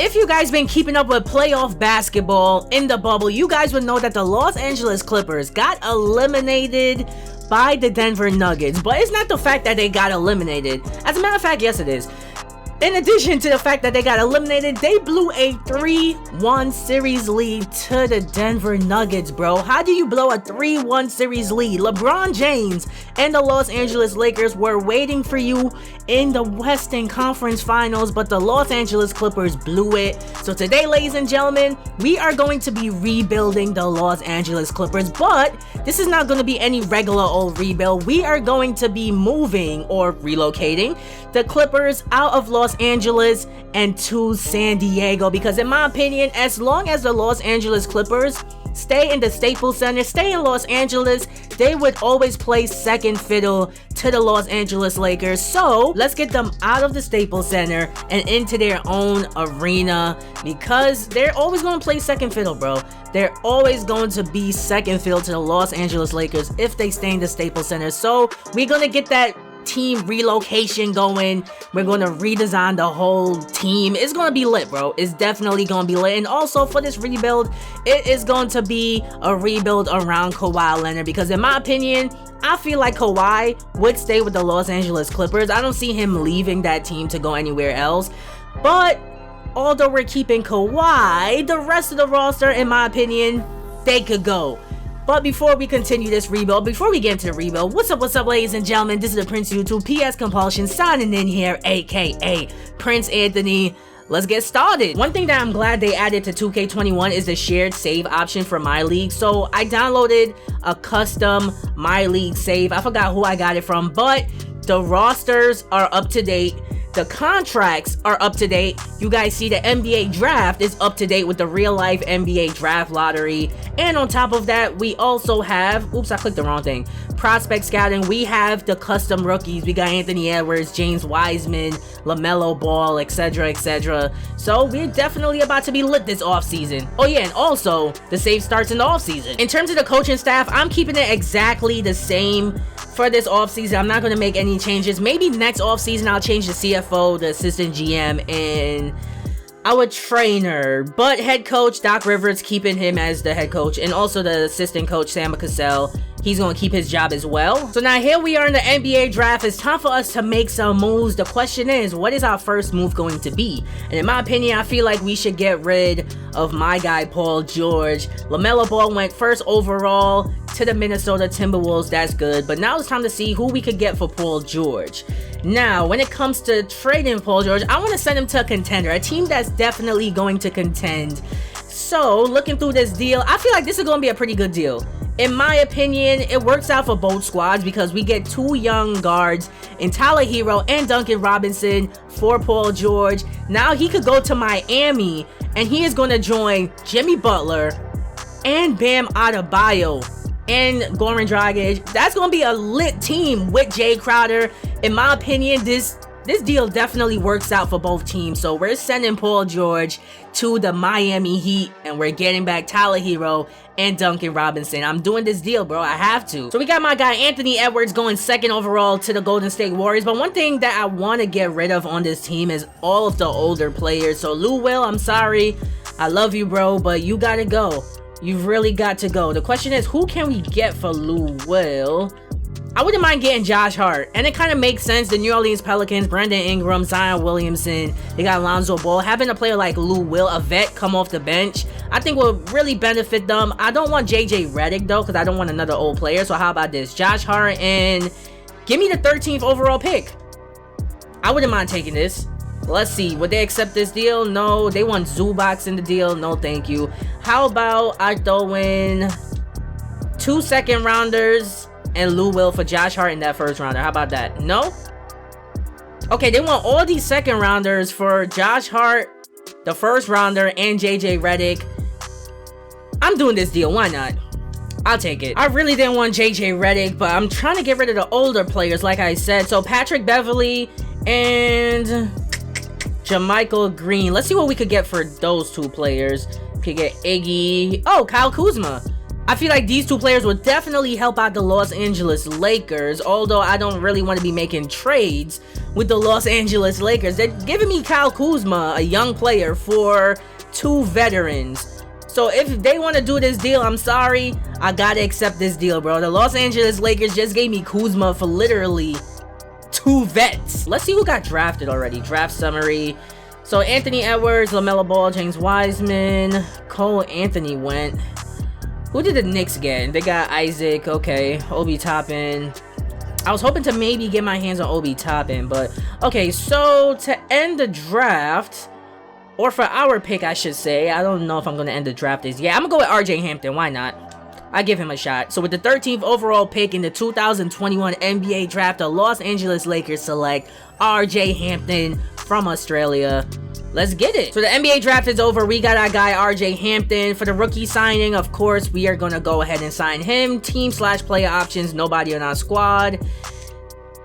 if you guys been keeping up with playoff basketball in the bubble, you guys would know that the Los Angeles Clippers got eliminated by the Denver Nuggets. But it's not the fact that they got eliminated. As a matter of fact, yes it is. In addition to the fact that they got eliminated, they blew a 3-1 series lead to the Denver Nuggets, bro. How do you blow a 3-1 series lead? LeBron James and the Los Angeles Lakers were waiting for you in the Western Conference Finals, but the Los Angeles Clippers blew it. So today, ladies and gentlemen, we are going to be rebuilding the Los Angeles Clippers, but this is not going to be any regular old rebuild. We are going to be moving or relocating the Clippers out of Los Angeles and to San Diego, because in my opinion, as long as the Los Angeles Clippers stay in the Staples Center, stay in Los Angeles, they would always play second fiddle to the Los Angeles Lakers. So let's get them out of the Staples Center and into their own arena, because they're always going to play second fiddle, bro. They're always going to be second fiddle to the Los Angeles Lakers if they stay in the Staples Center. So we're going to get that team relocation going. We're going to redesign the whole team. It's going to be lit, bro. It's definitely going to be lit. And also for this rebuild, it is going to be a rebuild around Kawhi Leonard, because in my opinion, I feel like Kawhi would stay with the Los Angeles Clippers. I don't see him leaving that team to go anywhere else. But although we're keeping Kawhi, the rest of the roster, in my opinion, they could go. But before we continue this rebuild, before we get into the rebuild, what's up, ladies and gentlemen? This is the Prince YouTube, PS Compulsion, signing in here, aka Prince Anthony. Let's get started. One thing that I'm glad they added to 2K21 is the shared save option for Myleague. So I downloaded a custom Myleague save. I forgot who I got it from, but the rosters are up to date. The contracts are up to date. You guys see the NBA draft is up to date with the real life NBA draft lottery. And on top of that, we also have, oops, I clicked the wrong thing, prospect scouting. We have the custom rookies. We got Anthony Edwards, James Wiseman, LaMelo Ball, etc, etc. So we're definitely about to be lit this offseason. Oh yeah, and also the save starts in the offseason. In terms of the coaching staff, I'm keeping it exactly the same for this offseason. I'm not going to make any changes. Maybe next offseason I'll change the CFO, the assistant GM, and our trainer. But head coach Doc Rivers, keeping him as the head coach, and also the assistant coach Sam Cassell, he's going to keep his job as well. So now here we are in the NBA draft. It's time for us to make some moves. The question is, what is our first move going to be? And in my opinion, I feel like we should get rid of my guy Paul George. LaMelo Ball went first overall to the Minnesota Timberwolves. That's good. But now it's time to see who we could get for Paul George. Now, when it comes to trading Paul George, I want to send him to a contender, a team that's definitely going to contend. So, looking through this deal, I feel like this is going to be a pretty good deal. In my opinion, it works out for both squads, because we get two young guards in Tyler Hero and Duncan Robinson for Paul George. Now he could go to Miami, and he is going to join Jimmy Butler and Bam Adebayo and Goran Dragic. That's going to be a lit team with Jay Crowder. In my opinion, this deal definitely works out for both teams. So we're sending Paul George to the Miami Heat, and we're getting back Tyler Hero and Duncan Robinson. I'm doing this deal, bro. I have to. So we got my guy Anthony Edwards going second overall to the Golden State Warriors. But one thing that I want to get rid of on this team is all of the older players. So Lou Will, I'm sorry. I love you, bro, but you gotta go. You've really got to go. The question is, who can we get for Lou Will? I wouldn't mind getting Josh Hart, and it kind of makes sense. The New Orleans Pelicans, Brandon Ingram, Zion Williamson, they got Lonzo Ball. Having a player like Lou Will, a vet, come off the bench, I think will really benefit them. I don't want JJ Redick though, because I don't want another old player. So how about this? Josh Hart, and give me the 13th overall pick. I wouldn't mind taking this. Let's see, would they accept this deal? No. They want Zubac in the deal. No, thank you. How about I throw in 2 second rounders and Lou Will for Josh Hart in that first rounder? How about that? No? Okay, they want all these second rounders for Josh Hart, the first rounder, and JJ Redick. I'm doing this deal. Why not? I'll take it. I really didn't want JJ Redick, but I'm trying to get rid of the older players, like I said. So Patrick Beverley and Jermichael Green. Let's see what we could get for those two players. We could get Iggy. Oh, Kyle Kuzma. I feel like these two players would definitely help out the Los Angeles Lakers, although I don't really want to be making trades with the Los Angeles Lakers. They're giving me Kyle Kuzma, a young player, for 2 veterans. So if they want to do this deal, I'm sorry, I gotta accept this deal, bro. The Los Angeles Lakers just gave me Kuzma for literally 2 vets. Let's see who got drafted already. Draft summary. So Anthony Edwards, LaMelo Ball, James Wiseman, Cole Anthony went. Who did the Knicks get? They got Isaac, okay, Obi Toppin. I was hoping to maybe get my hands on Obi Toppin, but okay, so to end the draft, or for our pick, I should say, I don't know if I'm going to end the draft this. Yeah, I'm going to go with RJ Hampton, why not? I give him a shot. So with the 13th overall pick in the 2021 NBA draft, the Los Angeles Lakers select RJ Hampton from Australia. Let's get it. So the NBA draft is over. We got our guy RJ Hampton. For the rookie signing, of course, we are going to go ahead and sign him. Team/player options. Nobody on our squad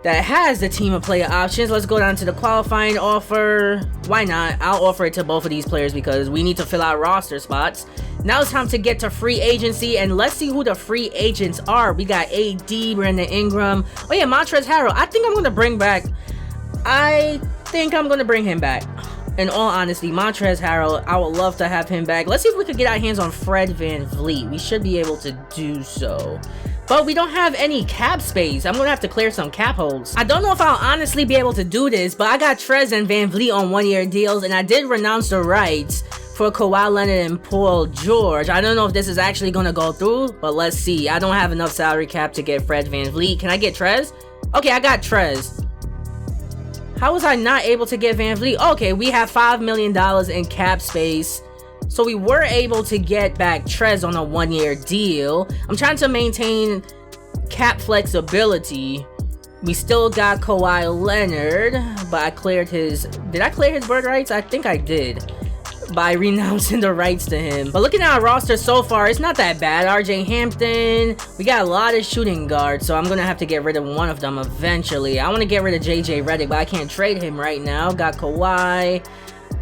that has the team of player options. Let's go down to the qualifying offer. Why not? I'll offer it to both of these players because we need to fill out roster spots. Now it's time to get to free agency, and let's see who the free agents are. We got AD, Brandon Ingram. Oh yeah, Montrezl Harrell. I think I'm going to bring him back. In all honesty, Montrezl Harrell, I would love to have him back. Let's see if we could get our hands on Fred VanVleet. We should be able to do so. But we don't have any cap space. I'm going to have to clear some cap holes. I don't know if I'll honestly be able to do this, but I got Trez and VanVleet on 1-year deals, and I did renounce the rights for Kawhi Leonard and Paul George. I don't know if this is actually going to go through, but let's see. I don't have enough salary cap to get Fred VanVleet. Can I get Trez? Okay, I got Trez. How was I not able to get VanVleet? Okay, we have $5 million in cap space. So we were able to get back Trez on a 1-year deal. I'm trying to maintain cap flexibility. We still got Kawhi Leonard, but I cleared his... Did I clear his bird rights? I think I did, by renouncing the rights to him. But looking at our roster so far, it's not that bad. RJ Hampton, we got a lot of shooting guards, so I'm gonna have to get rid of one of them eventually. I want to get rid of JJ Redick, but I can't trade him right now. Got Kawhi.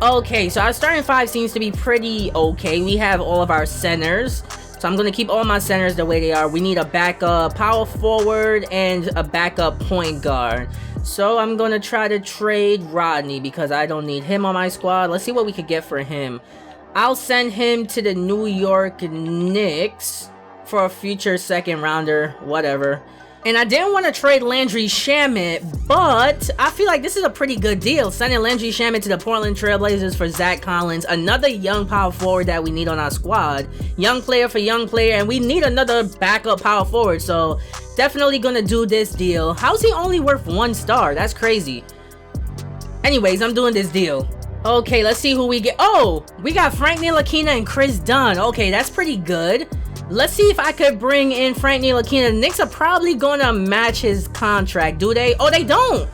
Okay, so our starting 5 seems to be pretty okay. We have all of our centers, so I'm gonna keep all my centers the way they are. We need a backup power forward and a backup point guard. So I'm going to try to trade Rodney because I don't need him on my squad. Let's see what we could get for him. I'll send him to the New York Knicks for a future 2nd rounder, whatever. And I didn't want to trade Landry Shamet, but I feel like this is a pretty good deal. Sending Landry Shamet to the Portland Trailblazers for Zach Collins, another young power forward that we need on our squad. Young player for young player, and we need another backup power forward, so definitely gonna do this deal. How's he only worth 1 star? That's crazy. Anyways, I'm doing this deal. Okay, let's see who we get. Oh, we got Frank Ntilikina and Chris Dunn. Okay, that's pretty good. Let's see if I could bring in Frank Ntilikina. The Knicks are probably gonna match his contract, do they? Oh, they don't.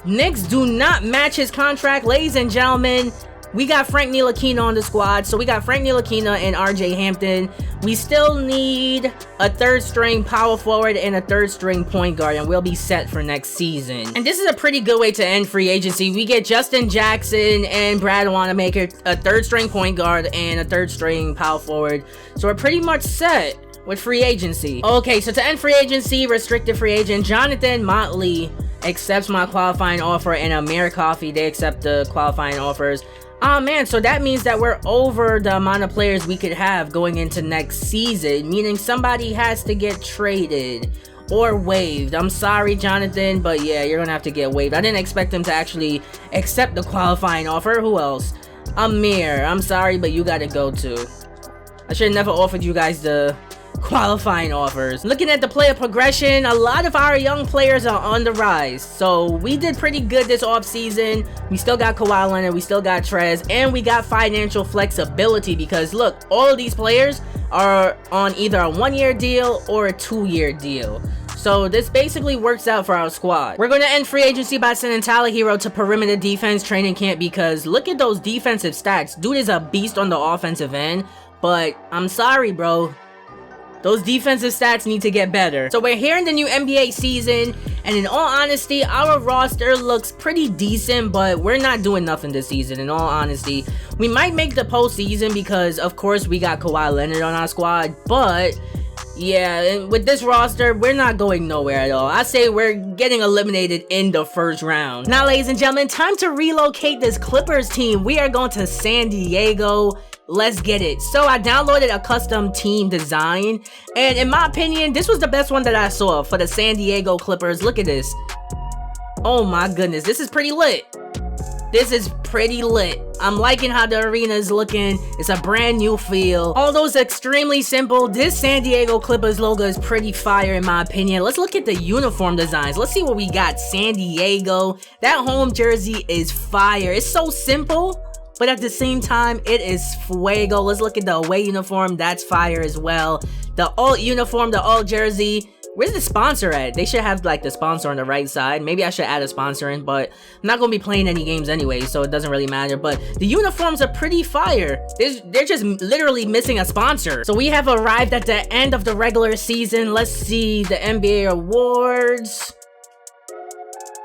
Knicks do not match his contract, ladies and gentlemen. We got Frank Ntilikina on the squad, so we got Frank Ntilikina and RJ Hampton. We still need a 3rd string power forward and a 3rd string point guard, and we'll be set for next season. And this is a pretty good way to end free agency. We get Justin Jackson and Brad Wanamaker, a 3rd string point guard and a 3rd string power forward. So we're pretty much set with free agency. Okay, so to end free agency, restricted free agent Jonathan Motley accepts my qualifying offer, and Amir Coffey, they accept the qualifying offers. Oh man, so that means that we're over the amount of players we could have going into next season, meaning somebody has to get traded or waived. I'm sorry, Jonathan, but yeah, you're gonna have to get waived. I didn't expect him to actually accept the qualifying offer. Who else? Amir, I'm sorry, but you gotta go too. I should have never offered you guys the qualifying offers. Looking at the player progression, a lot of our young players are on the rise, so we did pretty good this offseason. We still got Kawhi Leonard, we still got Trez, and we got financial flexibility because look, all of these players are on either a 1-year deal or a 2-year deal. So this basically works out for our squad. We're going to end free agency by sending Tyler Hero to perimeter defense training camp because look at those defensive stats. Dude is a beast on the offensive end, but I'm sorry, bro. Those defensive stats need to get better. So we're here in the new NBA season, and in all honesty, our roster looks pretty decent, but we're not doing nothing this season, in all honesty. We might make the postseason because, of course, we got Kawhi Leonard on our squad, but yeah, and with this roster, we're not going nowhere at all. I say we're getting eliminated in the first round. Now, ladies and gentlemen, time to relocate this Clippers team. We are going to San Diego. Let's get it. So I downloaded a custom team design, and in my opinion, this was the best one that I saw for the San Diego Clippers. Look at this. Oh my goodness, this is pretty lit. This is pretty lit. I'm liking how the arena is looking. It's a brand new feel. Although it's extremely simple, this San Diego Clippers logo is pretty fire in my opinion. Let's look at the uniform designs. Let's see what we got. San Diego. That home jersey is fire. It's so simple, but at the same time, it is fuego. Let's look at the away uniform. That's fire as well. The alt uniform, the alt jersey. Where's the sponsor at? They should have like the sponsor on the right side. Maybe I should add a sponsor in, but I'm not gonna be playing any games anyway, so it doesn't really matter. But the uniforms are pretty fire. They're just literally missing a sponsor. So we have arrived at the end of the regular season. Let's see the NBA awards.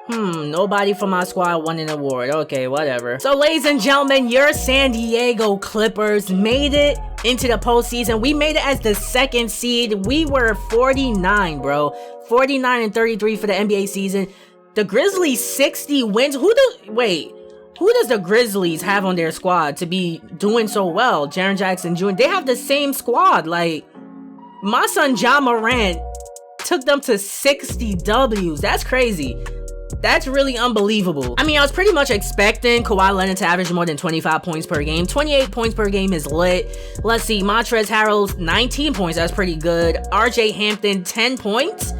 Nobody from our squad won an award. Okay, whatever. So, ladies and gentlemen, your San Diego Clippers made it into the postseason. We made it as the 2nd seed. We were 49, bro. 49 and 33 for the NBA season. The Grizzlies 60 wins. Who does the Grizzlies have on their squad to be doing so well? Jaren Jackson Jr. They have the same squad. Like, my son Ja Morant took them to 60 W's. That's crazy. That's really unbelievable. I mean, I was pretty much expecting Kawhi Leonard to average more than 25 points per game. 28 points per game is lit. Let's see, Montrezl Harrell, 19 points. That's pretty good. RJ Hampton, 10 points.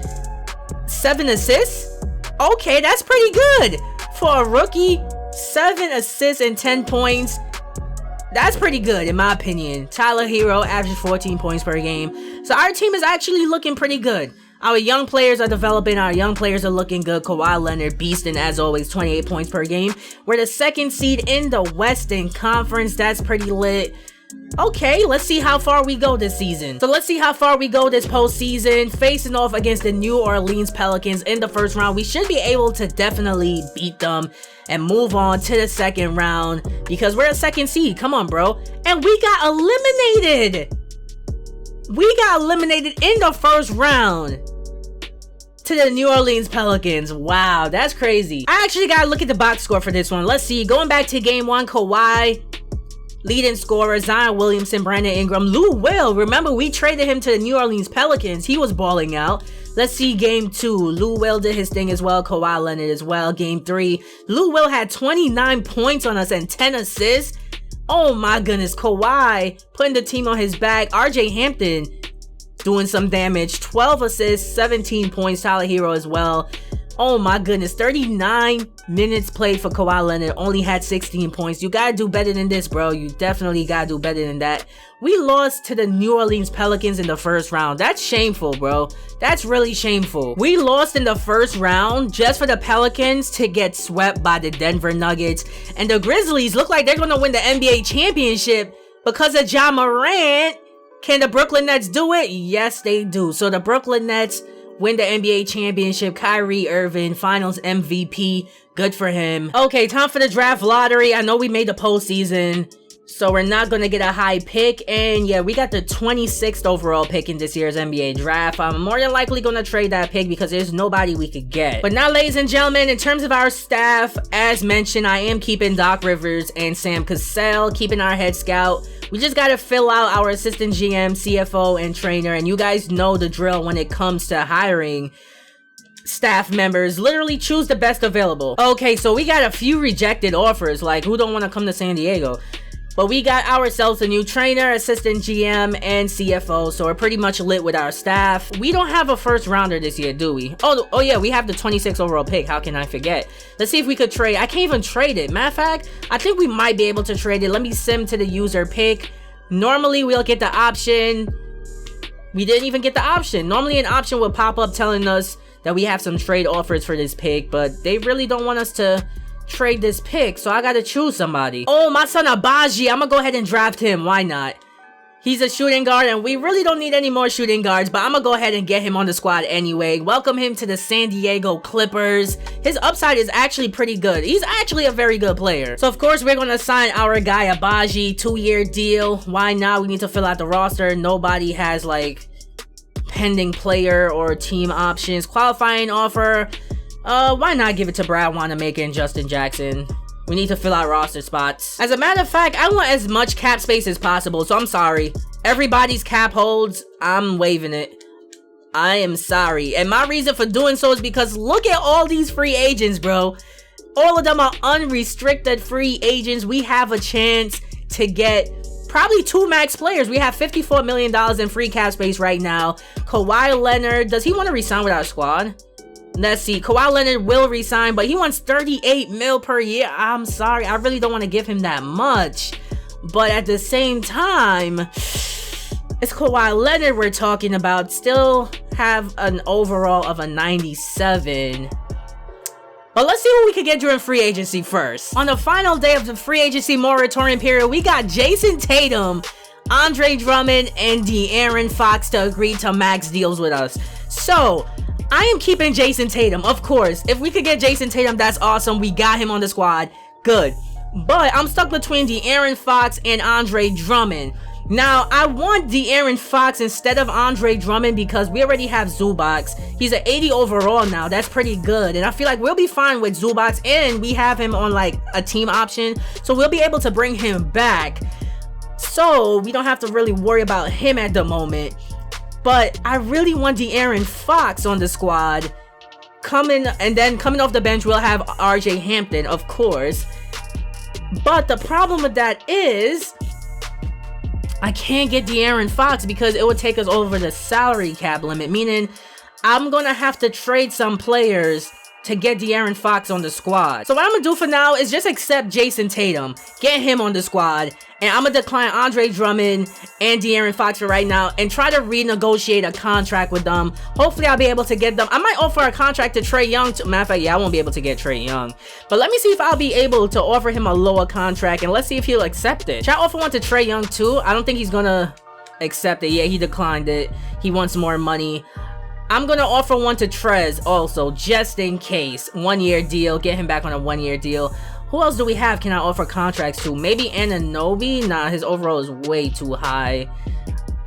7 assists. Okay, that's pretty good. For a rookie, 7 assists and 10 points. That's pretty good, in my opinion. Tyler Hero averages 14 points per game. So our team is actually looking pretty good. Our young players are developing. Our young players are looking good. Kawhi Leonard, beasting as always, 28 points per game. We're the 2nd seed in the Western Conference. That's pretty lit. Okay, let's see how far we go this season. So let's see how far we go this postseason. Facing off against the New Orleans Pelicans in the first round. We should be able to definitely beat them and move on to the 2nd round because we're a 2nd seed. Come on, bro. And we got eliminated. We got eliminated in the first round to the New Orleans Pelicans. Wow, that's crazy. I actually gotta look at the box score for this one. Let's see. Going back to game 1, Kawhi, leading scorer, Zion Williamson, Brandon Ingram, Lou Will. Remember, we traded him to the New Orleans Pelicans. He was balling out. Let's see game 2. Lou Will did his thing as well. Kawhi Leonard as well. Game 3. Lou Will had 29 points on us and 10 assists. Oh my goodness, Kawhi putting the team on his back. RJ Hampton doing some damage. 12 assists, 17 points. Tyler Hero as well. Oh my goodness, 39 minutes played for Kawhi Leonard. Only had 16 points. You gotta do better than this, bro. You definitely gotta do better than that. We lost to the New Orleans Pelicans in the first round. That's shameful, bro. That's really shameful. We lost in the first round just for the Pelicans to get swept by the Denver Nuggets. And the Grizzlies look like they're gonna win the NBA championship because of Ja Morant. Can the Brooklyn Nets do it? Yes, they do. So the Brooklyn Nets win the NBA championship. Kyrie Irving, finals MVP. Good for him. Okay, time for the draft lottery. I know we made the postseason, so we're not going to get a high pick. And yeah, we got the 26th overall pick in this year's NBA draft. I'm more than likely going to trade that pick because there's nobody we could get. But now, ladies and gentlemen, in terms of our staff, as mentioned, I am keeping Doc Rivers and Sam Cassell, keeping our head scout. We just got to fill out our assistant GM, CFO, and trainer. And you guys know the drill when it comes to hiring staff members. Literally choose the best available. Okay, so we got a few rejected offers. Like, who don't want to come to San Diego? But we got ourselves a new trainer, assistant GM, and CFO. So we're pretty much lit with our staff. We don't have a first rounder this year, do we? Oh yeah, we have the 26th overall pick. How can I forget? Let's see if we could trade. I can't even trade it. Matter of fact, I think we might be able to trade it. Let me sim to the user pick. Normally, we'll get the option. We didn't even get the option. Normally, an option would pop up telling us that we have some trade offers for this pick, but they really don't want us to trade this pick, so I gotta choose somebody. Oh, my son Abaji. I'm gonna go ahead and draft him. Why not? He's a shooting guard, and we really don't need any more shooting guards, but I'm gonna go ahead and get him on the squad anyway. Welcome him to the San Diego Clippers. His upside is actually pretty good. He's actually a very good player. So, of course, we're gonna sign our guy Abaji, 2-year deal. Why not? We need to fill out the roster. Nobody has, like, pending player or team options. Qualifying offer. Why not give it to Brad Wanamaker and Justin Jackson? We need to fill out roster spots. As a matter of fact, I want as much cap space as possible, so I'm sorry. Everybody's cap holds, I'm waiving it. I am sorry. And my reason for doing so is because look at all these free agents, bro. All of them are unrestricted free agents. We have a chance to get probably 2 max players. We have $54 million in free cap space right now. Kawhi Leonard, does he want to resign with our squad? Let's see. Kawhi Leonard will resign, but he wants 38 mil per year. I'm sorry. I really don't want to give him that much. But at the same time, it's Kawhi Leonard we're talking about. Still have an overall of a 97. But let's see who we could get during free agency first. On the final day of the free agency moratorium period, we got Jason Tatum, Andre Drummond, and De'Aaron Fox to agree to max deals with us. So, I am keeping Jason Tatum, of course. If we could get Jason Tatum, that's awesome. We got him on the squad. Good. But I'm stuck between De'Aaron Fox and Andre Drummond. Now, I want De'Aaron Fox instead of Andre Drummond because we already have Zubac. He's an 80 overall now. That's pretty good. And I feel like we'll be fine with Zubac. And we have him on like a team option. So we'll be able to bring him back. So we don't have to really worry about him at the moment. But I really want De'Aaron Fox on the squad. Coming off the bench, we'll have RJ Hampton, of course. But the problem with that is I can't get De'Aaron Fox because it would take us over the salary cap limit. Meaning I'm going to have to trade some players to get De'Aaron Fox on the squad. So what I'm going to do for now is just accept Jason Tatum. Get him on the squad. And I'm going to decline Andre Drummond and De'Aaron Fox for right now and try to renegotiate a contract with them. Hopefully, I'll be able to get them. I might offer a contract to Trae Young. Matter of fact, yeah, I won't be able to get Trae Young. But let me see if I'll be able to offer him a lower contract. And let's see if he'll accept it. Should I offer one to Trae Young too? I don't think he's going to accept it. Yeah, he declined it. He wants more money. I'm going to offer one to Trez also, just in case. 1-year deal. Get him back on a 1-year deal. Who else do we have can I offer contracts to? Maybe Anunoby? Nah, his overall is way too high.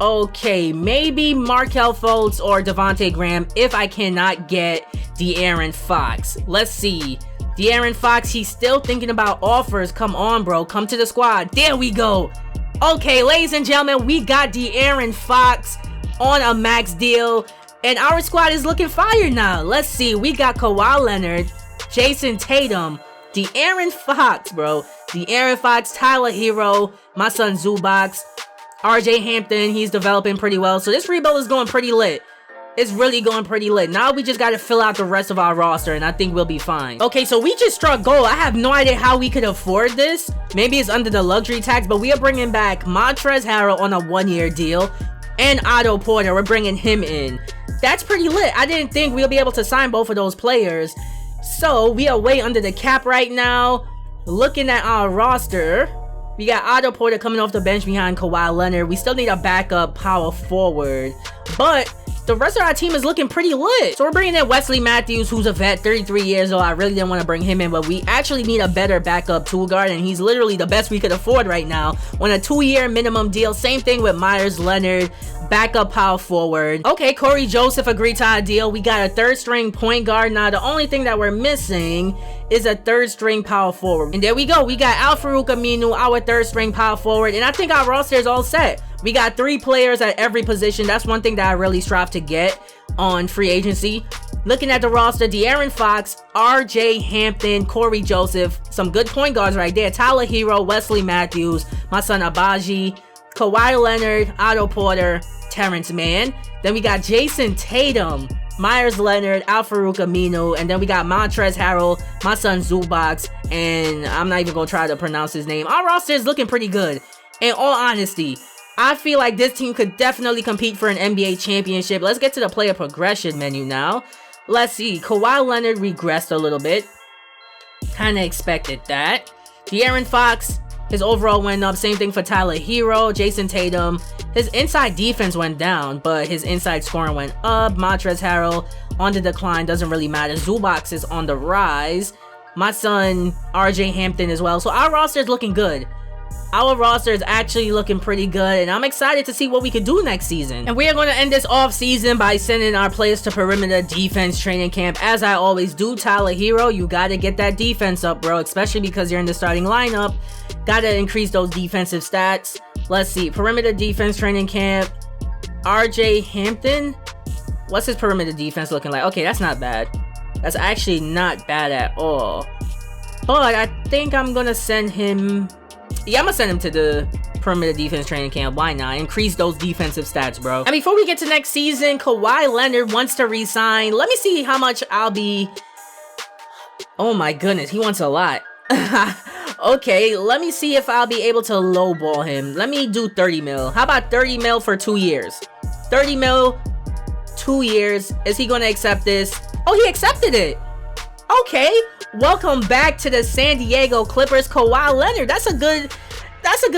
Okay, maybe Markelle Fultz or Devontae Graham if I cannot get De'Aaron Fox. Let's see. De'Aaron Fox, he's still thinking about offers. Come on, bro. Come to the squad. There we go. Okay, ladies and gentlemen, we got De'Aaron Fox on a max deal. And our squad is looking fire now. Let's see. We got Kawhi Leonard, Jason Tatum, De'Aaron Fox, bro. De'Aaron Fox, Tyler Hero, my son Zubac, RJ Hampton. He's developing pretty well. So this rebuild is going pretty lit. It's really going pretty lit. Now we just got to fill out the rest of our roster, and I think we'll be fine. Okay, so we just struck gold. I have no idea how we could afford this. Maybe it's under the luxury tax, but we are bringing back Montrezl Harrell on a 1-year deal. And Otto Porter, we're bringing him in. That's pretty lit. I didn't think we'll be able to sign both of those players. So, we are way under the cap right now. Looking at our roster, we got Otto Porter coming off the bench behind Kawhi Leonard. We still need a backup power forward. But the rest of our team is looking pretty lit. So, we're bringing in Wesley Matthews, who's a vet, 33 years old. I really didn't want to bring him in, but we actually need a better backup tool guard, and he's literally the best we could afford right now on a 2-year minimum deal. Same thing with Myers Leonard. Backup power forward. Okay, Corey Joseph agreed to our deal. We got a 3rd-string point guard. Now, the only thing that we're missing is a 3rd-string power forward. And there we go. We got Al-Farouq Aminu, our 3rd-string power forward. And I think our roster is all set. We got 3 players at every position. That's one thing that I really strive to get on free agency. Looking at the roster, De'Aaron Fox, RJ Hampton, Corey Joseph. Some good point guards right there. Tyler Hero, Wesley Matthews, my son Abaji, Kawhi Leonard, Otto Porter, Terrence Mann. Then we got Jason Tatum, Myers Leonard, Al-Farouq Aminu, and then we got Montrezl Harrell, my son Zubac, and I'm not even gonna try to pronounce his name. Our roster is looking pretty good. In all honesty, I feel like this team could definitely compete for an NBA championship. Let's get to the player progression menu now. Let's see. Kawhi Leonard regressed a little bit. Kind of expected that. De'Aaron Fox, His overall went up. Same thing for Tyler Hero, Jason Tatum. His inside defense went down, but his inside scoring went up. Montrezl Harrell on the decline. Doesn't really matter. Zubac is on the rise. My son, RJ Hampton as well. So our roster is looking good. Our roster is actually looking pretty good, and I'm excited to see what we could do next season. And we are going to end this off season by sending our players to perimeter defense training camp. As I always do, Tyler Hero, you got to get that defense up, bro, especially because you're in the starting lineup. Got to increase those defensive stats. Let's see, perimeter defense training camp. RJ Hampton, what's his perimeter defense looking like? Okay, that's not bad. That's actually not bad at all. But I think I'm going to send him... Yeah, I'm gonna send him to the perimeter defense training camp. Why not? Increase those defensive stats, bro. And before we get to next season, Kawhi Leonard wants to resign. Let me see how much I'll be... Oh my goodness, he wants a lot. Okay, let me see if I'll be able to lowball him. Let me do 30 mil. How about 30 mil for 2 years? 30 mil, 2 years. Is he gonna accept this? Oh, he accepted it. Okay, welcome back to the San Diego Clippers, Kawhi Leonard. That's a good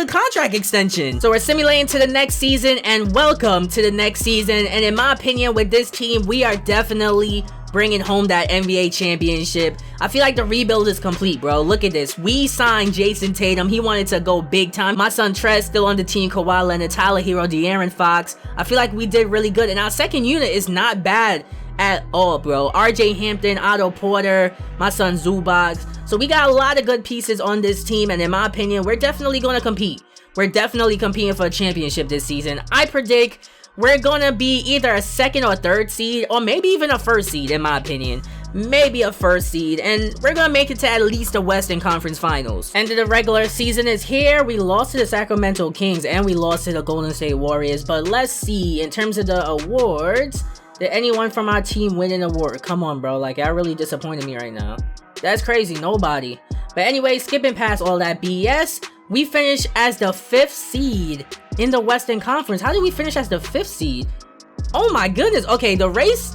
contract extension. So we're simulating to the next season, and welcome to the next season. And in my opinion, with this team, we are definitely bringing home that NBA championship. I feel like the rebuild is complete, bro. Look at this. We signed Jason Tatum. He wanted to go big time. My son Trez still on the team. Kawhi Leonard, Tyler Hero, De'Aaron Fox. I feel like we did really good, and our second unit is not bad at all, bro. RJ Hampton, Otto Porter, my son Zubac. So we got a lot of good pieces on this team, and in my opinion, we're definitely going to compete. We're definitely competing for a championship this season. I predict we're going to be either a second or third seed, or maybe even a first seed, in my opinion. Maybe a first seed, and we're going to make it to at least the Western Conference Finals. End of the regular season is here. We lost to the Sacramento Kings, and we lost to the Golden State Warriors. But let's see, in terms of the awards... Did anyone from our team win an award? Come on, bro. Like, y'all really disappointed me right now. That's crazy. Nobody. But anyway, skipping past all that BS, we finished as the 5th seed in the Western Conference. How did we finish as the 5th seed? Oh my goodness. Okay, the race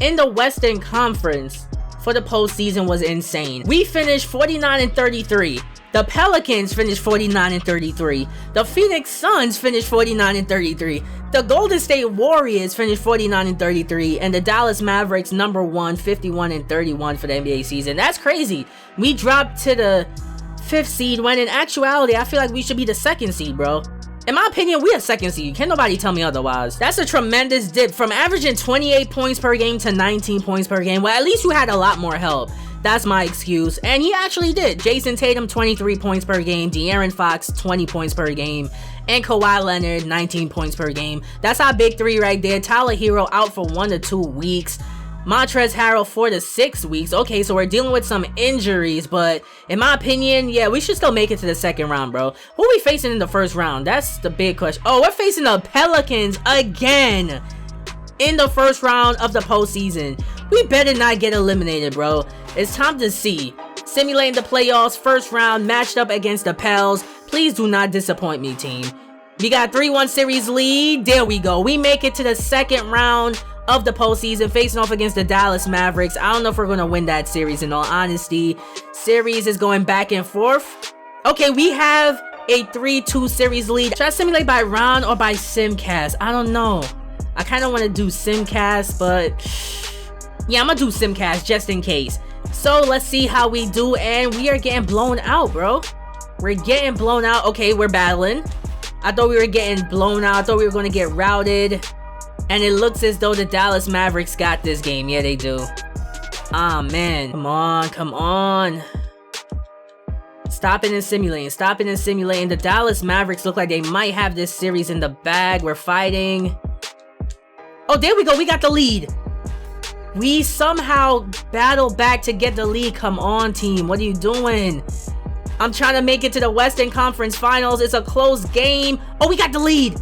in the Western Conference for the postseason was insane. We finished 49-33. The Pelicans finished 49-33. The Phoenix Suns finished 49-33. The Golden State Warriors finished 49-33. And the Dallas Mavericks, number 1, 51-31 for the NBA season. That's crazy. We dropped to the 5th seed when in actuality, I feel like we should be the 2nd seed, bro. In my opinion, we are 2nd seed. Can't nobody tell me otherwise. That's a tremendous dip from averaging 28 points per game to 19 points per game. Well, at least you had a lot more help. That's my excuse. And he actually did. Jason Tatum, 23 points per game. De'Aaron Fox, 20 points per game. And Kawhi Leonard, 19 points per game. That's our big three right there. Tyler Hero out for 1 to 2 weeks. Montrezl Harrell 4 to 6 weeks. Okay, so we're dealing with some injuries, but in my opinion, yeah, we should still make it to the 2nd round, bro. Who are we facing in the 1st round? That's the big question. Oh, we're facing the Pelicans again in the 1st round of the postseason. We better not get eliminated, bro. It's time to see. Simulating the playoffs, 1st round, matched up against the Pels. Please do not disappoint me, team. We got 3-1 series lead. There we go. We make it to the 2nd round of the postseason, facing off against the Dallas Mavericks. I don't know if we're going to win that series, in all honesty. Series is going back and forth. Okay, we have a 3-2 series lead. Should I simulate by round or by simcast? I don't know. I kind of want to do simcast, but yeah, I'm going to do simcast just in case. So let's see how we do, and we are getting blown out, bro. We're getting blown out. Okay, we're battling. I thought we were getting blown out. I thought we were going to get routed. And it looks as though the Dallas Mavericks got this game. Yeah, they do. Ah, man. Come on, come on. Stopping and simulating. Stopping and simulating. The Dallas Mavericks look like they might have this series in the bag. We're fighting. Oh, there we go. We got the lead. We somehow battled back to get the lead. Come on, team. What are you doing? I'm trying to make it to the Western Conference Finals. It's a close game. Oh, we got the lead.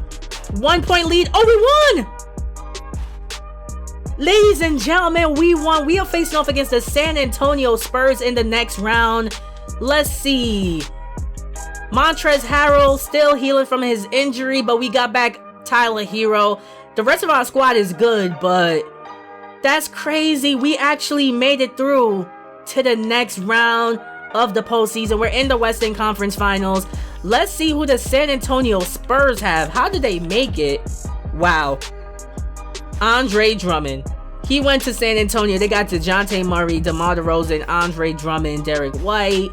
1 point lead. Oh, we won. Ladies and gentlemen, we won. We are facing off against the San Antonio Spurs in the next round. Let's see. Montrezl Harrell still healing from his injury, but we got back Tyler Hero. The rest of our squad is good, but that's crazy. We actually made it through to the next round. of the postseason. We're in the Western Conference Finals. Let's see who the San Antonio Spurs have. How did they make it? Wow. Andre Drummond. He went to San Antonio. They got DeJounte Murray, DeMar DeRozan, Andre Drummond, Derek White.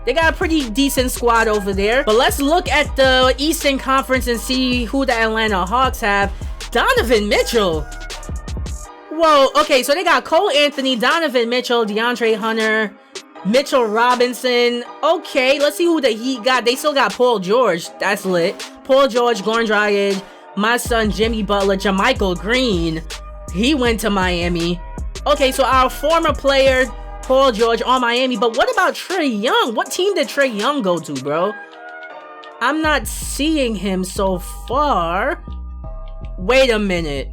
They got a pretty decent squad over there. But let's look at the Eastern Conference and see who the Atlanta Hawks have. Donovan Mitchell. Whoa, okay, so they got Cole Anthony, Donovan Mitchell, DeAndre Hunter, Mitchell Robinson. Okay, let's see who the Heat got. They still got Paul George. That's lit. Paul George, Goran Dragic, my son Jimmy Butler, JaMychal Green. He went to Miami. Okay, so our former player, Paul George, on Miami. But what about Trae Young? What team did Trae Young go to, bro? I'm not seeing him so far. Wait a minute.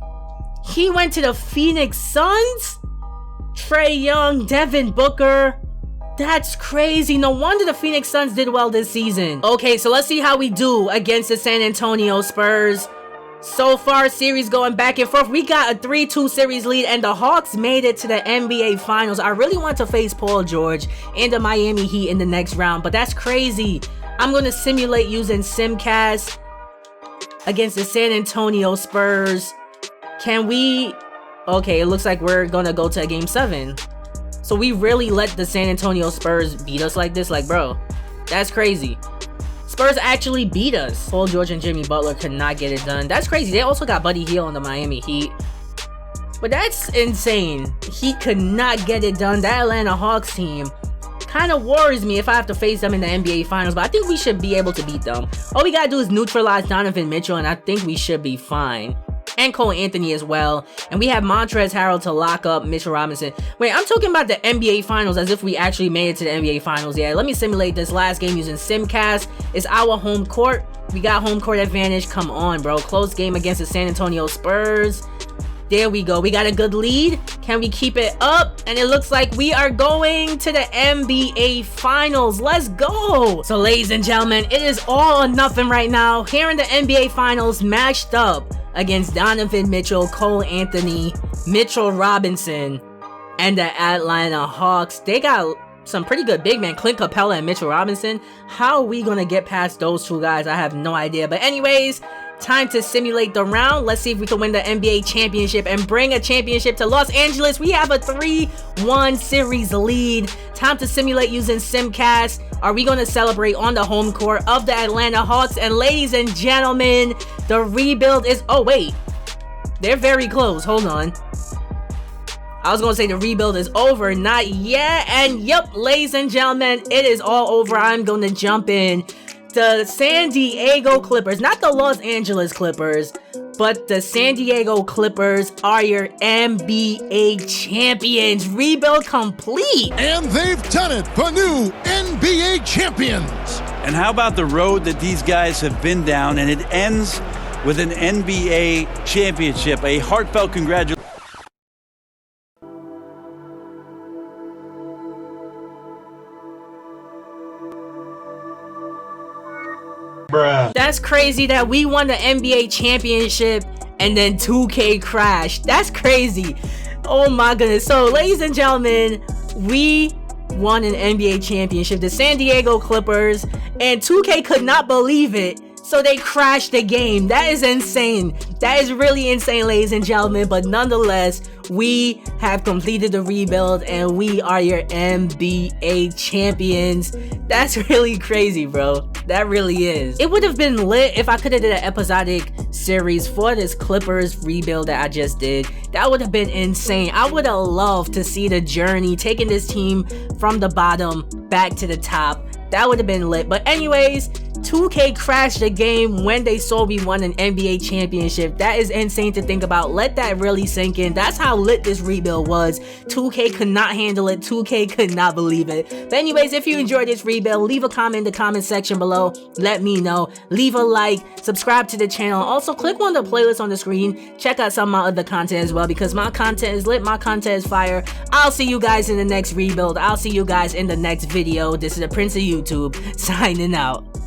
He went to the Phoenix Suns? Trae Young, Devin Booker. That's crazy. No wonder the Phoenix Suns did well this season. Okay, so let's see how we do against the San Antonio Spurs. So far, series going back and forth. We got a 3-2 series lead, and the Hawks made it to the NBA Finals. I really want to face Paul George and the Miami Heat in the next round, but that's crazy. I'm going to simulate using Simcast against the San Antonio Spurs. Can we... Okay, it looks like we're going to go to a Game 7. So we really let the San Antonio Spurs beat us like this? Like, bro, that's crazy. Spurs actually beat us. Paul George and Jimmy Butler could not get it done. That's crazy. They also got Buddy Hield on the Miami Heat. But that's insane. He could not get it done. That Atlanta Hawks team kind of worries me if I have to face them in the NBA Finals. But I think we should be able to beat them. All we got to do is neutralize Donovan Mitchell, and I think we should be fine. And Cole Anthony as well. And we have Montrezl Harrell to lock up Mitchell Robinson. Wait, I'm talking about the NBA Finals as if we actually made it to the NBA Finals. Yeah, let me simulate this last game using Simcast. It's our home court. We got home court advantage. Come on, bro. Close game against the San Antonio Spurs. There we go. We got a good lead. Can we keep it up? And it looks like we are going to the NBA Finals. Let's go. So, ladies and gentlemen, it is all or nothing right now. Here in the NBA Finals, matched up against Donovan Mitchell, Cole Anthony, Mitchell Robinson, and the Atlanta Hawks. They got some pretty good big men, Clint Capella and Mitchell Robinson. How are we gonna get past those two guys? I have no idea. But anyways, time to simulate the round. Let's see if we can win the NBA championship and bring a championship to Los Angeles. We have a 3-1 series lead. Time to simulate using Simcast. Are we going to celebrate on the home court of the Atlanta Hawks? And ladies and gentlemen, the rebuild is... Oh, wait. They're very close. Hold on. I was going to say the rebuild is over. Not yet. And yep, ladies and gentlemen, it is all over. I'm going to jump in. The San Diego Clippers, not the Los Angeles Clippers, but the San Diego Clippers are your NBA champions. Rebuild complete. And they've done it for new NBA champions. And how about the road that these guys have been down, and it ends with an NBA championship. A heartfelt congratulations. Bruh. That's crazy that we won the NBA championship and then 2K crashed. That's crazy. Oh my goodness. So, ladies and gentlemen, we won an NBA championship, the San Diego Clippers, and 2K could not believe it. So they crashed the game. That is insane. That is really insane, ladies and gentlemen. But nonetheless, we have completed the rebuild and we are your NBA champions. That's really crazy, bro. That really is. It would have been lit if I could have did an episodic series for this Clippers rebuild that I just did. That would have been insane. I would have loved to see the journey, taking this team from the bottom back to the top. That would have been lit. But anyways, 2K crashed the game when they saw we won an NBA championship. That is insane to think about. Let that really sink in. That's how lit this rebuild was. 2K could not handle it. 2K could not believe it. But anyways, if you enjoyed this rebuild, leave a comment in the comment section below. Let me know. Leave a like. Subscribe to the channel. Also, click on the playlist on the screen. Check out some of my other content as well, because my content is lit. My content is fire. I'll see you guys in the next rebuild. I'll see you guys in the next video. This is the Prince of YouTube, signing out.